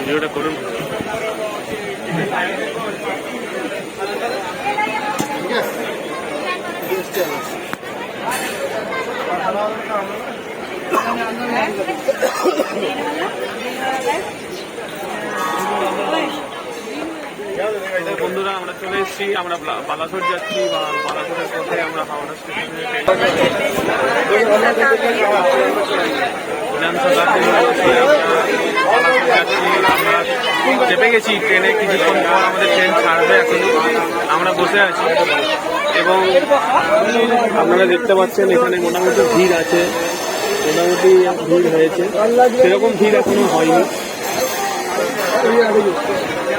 ভিডিওটা করুন। বন্ধুরা আমরা চলে এসেছি, আমরা বালাসোর যাচ্ছি, বা বালাসোরের পথে আমরা হাওড়া স্টেশনে আমরা চেপে গেছি ট্রেনে। কিছুক্ষণ পর আমাদের ট্রেন ছাড়বে, এখন আমরা বসে আছি এবং আপনারা দেখতে পাচ্ছেন এখানে মোটামুটি ভিড় আছে, মোটামুটি ভিড় হয়েছে, সেরকম ভিড় এখনো হয়নি।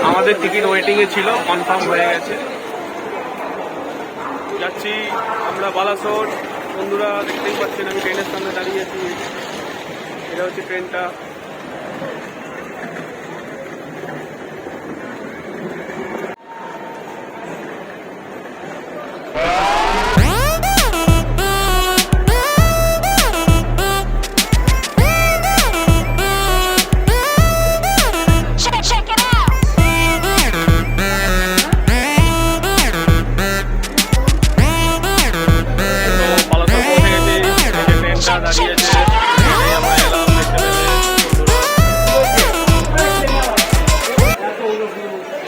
আমাদের টিকিট ওয়েটিংয়ে ছিল, কনফার্ম হয়ে গেছে। যাচ্ছি আমরা বালাসোর। বন্ধুরা দেখতেই পাচ্ছেন আমি ট্রেনের সামনে দাঁড়িয়ে আছি, এটা হচ্ছে ট্রেনটা।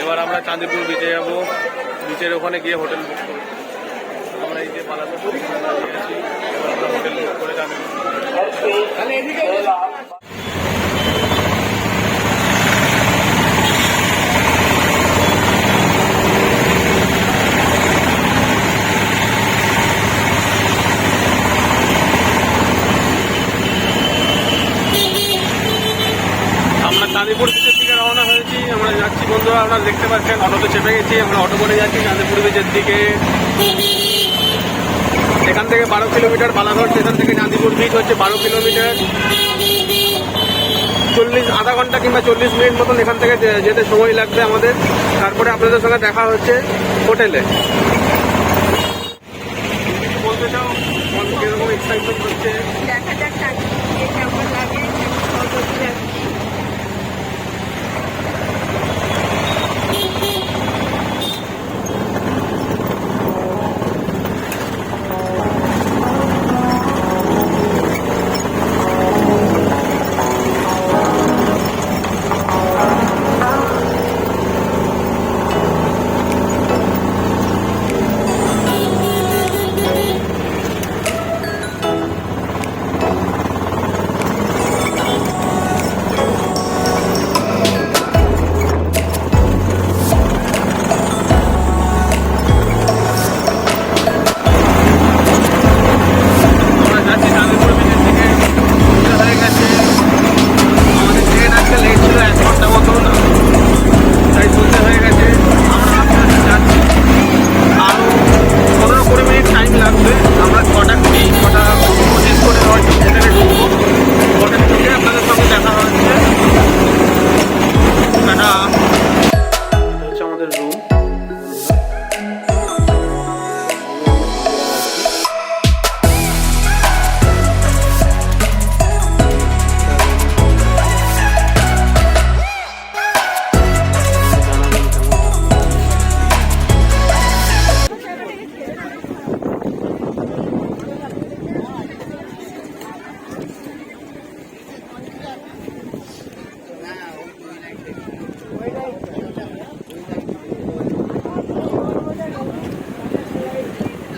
এবার আমরা চাঁদিপুর বিচে যাবো, বিচের ওখানে গিয়ে হোটেল বুক করবো। আমরা এই যে পালাতে আছি, এবার আমরা হোটেল বুক করে যাবো। চাঁদিপুর বিচের দিকে রওনা হয়েছি, আমরা যাচ্ছি। বন্ধুরা আপনারা দেখতে পাচ্ছেন অটোতে চেপে গেছি, আমরা অটো করে যাচ্ছি চাঁদিপুর বিচের দিকে। এখান থেকে 12 কিলোমিটার, বালাসোর স্টেশন থেকে চাঁদিপুর বিচ হচ্ছে 12 কিলোমিটার। আধা ঘন্টা কিংবা 40 মিনিট মতন এখান থেকে যেতে সময় লাগবে আমাদের। তারপরে আপনাদের সঙ্গে দেখা হচ্ছে হোটেলে। বলতে চাও কিরকম এক্সাইটমেন্ট হচ্ছে? দেখা যাক কেমন লাগে।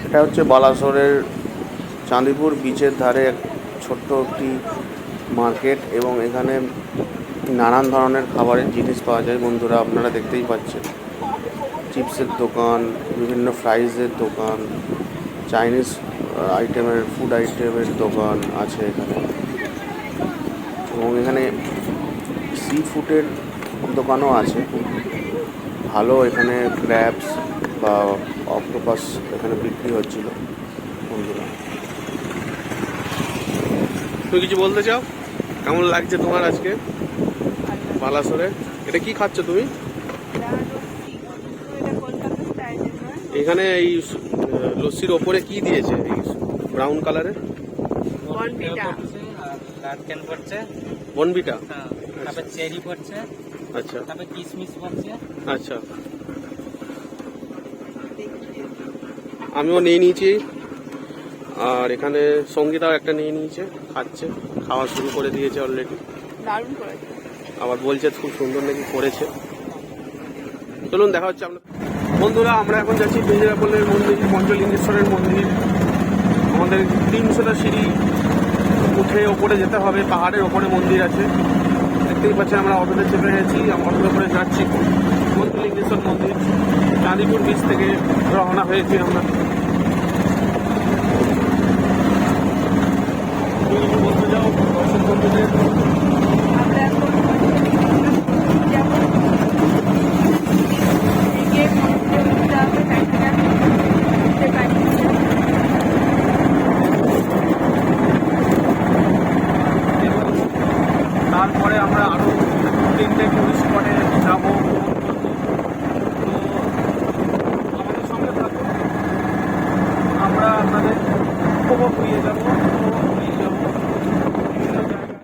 এটা হচ্ছে বালাসোরের চাঁদিপুর বিচের ধারে ছোট্ট একটি মার্কেট, এবং এখানে নানান ধরনের খাবারের জিনিস পাওয়া যায়। বন্ধুরা আপনারা দেখতেই পাচ্ছেন, চিপসের দোকান, বিভিন্ন ফ্রাইজের দোকান, চাইনিজ আইটেমের ফুড আইটেমের দোকান আছে এখানে, এবং এখানে সি ফুডের দোকানও আছে। ভালো এখানে ক্র্যাবস বা অক্টোপাস এখানে বিক্রি হচ্ছিল। বন্ধুরা তুমি কিছু বলতে চাও? কেমন লাগছে তোমার আজকে বালাসোরে? এটা কি খাচ্ছ তুমি? এখানে এই লস্যির ওপরে কি দিয়েছে এই ব্রাউন কালারের? নারকেল পড়ছে, বনবিটা। হ্যাঁ, তারপর চেরি পড়ছে, আচ্ছা তারপর কিশমিশ পড়ছে। আচ্ছা, আমিও নিয়ে নিয়েছি। আর এখানে সঙ্গীতাও একটা নিয়ে নিয়েছে, খাচ্ছে, খাওয়া শুরু করে দিয়েছে অলরেডি। দারুণ করেছে। আবার বলছে খুব সুন্দর নাকি করেছে। চলুন দেখা হচ্ছে আমরা। বন্ধুরা, আমরা এখন যাচ্ছি বেঞ্জিরাপল্লীর মন্দির, পঞ্চলিঙ্গেশ্বরের মন্দির। আমাদের 300টা সিঁড়ি উঠে ওপরে যেতে হবে, পাহাড়ের ওপরে মন্দির আছে। দেখতেই পাচ্ছেন আমরা অটোতে চেপে গেছি, অটোতে করে যাচ্ছি পঞ্চলিঙ্গেশ্বর মন্দির। চাঁদিপুর বিচ থেকে রওনা হয়েছি আমরা। বলতে যাও দর্শক বন্ধুদের। আমরা এখন যাবো এগিয়ে মন্দিরে উঠতে হবে, টাইমটা উঠতে পারি। তারপরে আমরা আরো 3টে টুরিস্ট স্পটে যাবো। তো আমাদের সঙ্গে থাকুন, আমরা আপনাদের উপভোগ নিয়ে যাবো, বিভিন্ন জায়গায়।